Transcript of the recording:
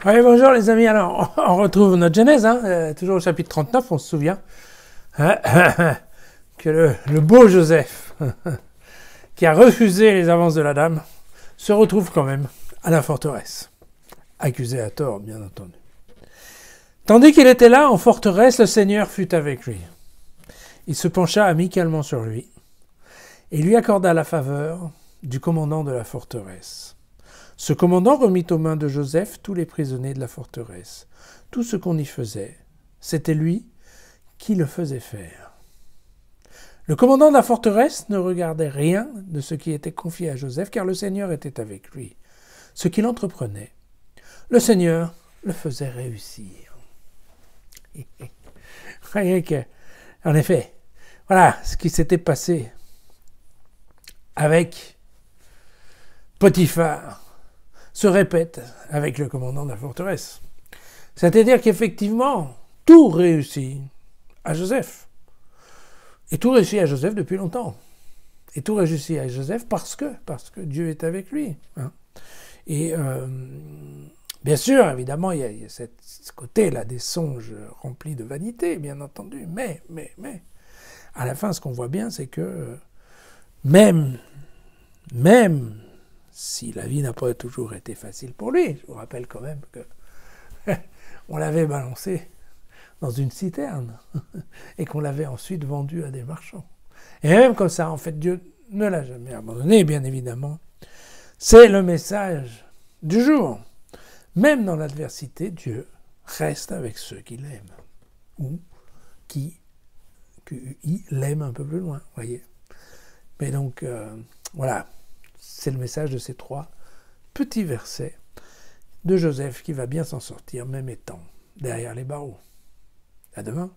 Oui, bonjour les amis, alors on retrouve notre Genèse, toujours au chapitre 39, on se souvient que le beau Joseph, qui a refusé les avances de la dame, se retrouve quand même à la forteresse, accusé à tort bien entendu. Tandis qu'il était là en forteresse, le Seigneur fut avec lui. Il se pencha amicalement sur lui et lui accorda la faveur du commandant de la forteresse. Ce commandant remit aux mains de Joseph tous les prisonniers de la forteresse. Tout ce qu'on y faisait, c'était lui qui le faisait faire. Le commandant de la forteresse ne regardait rien de ce qui était confié à Joseph, car le Seigneur était avec lui. Ce qu'il entreprenait, le Seigneur le faisait réussir. Voyez que, en effet, voilà ce qui s'était passé avec Potiphar se répète avec le commandant de la forteresse. C'est-à-dire qu'effectivement, tout réussit à Joseph. Et tout réussit à Joseph depuis longtemps. Et tout réussit à Joseph parce que Dieu est avec lui. Et bien sûr, évidemment, il y a ce côté-là des songes remplis de vanité, bien entendu. Mais, à la fin, ce qu'on voit bien, c'est que même si la vie n'a pas toujours été facile pour lui, je vous rappelle quand même que on l'avait balancé dans une citerne et qu'on l'avait ensuite vendu à des marchands. Et même comme ça, en fait, Dieu ne l'a jamais abandonné, bien évidemment. C'est le message du jour. Même dans l'adversité, Dieu reste avec ceux qui l'aiment ou qui l'aiment un peu plus loin, voyez. Mais donc, voilà. C'est le message de ces 3 petits versets de Joseph qui va bien s'en sortir, même étant derrière les barreaux. À demain.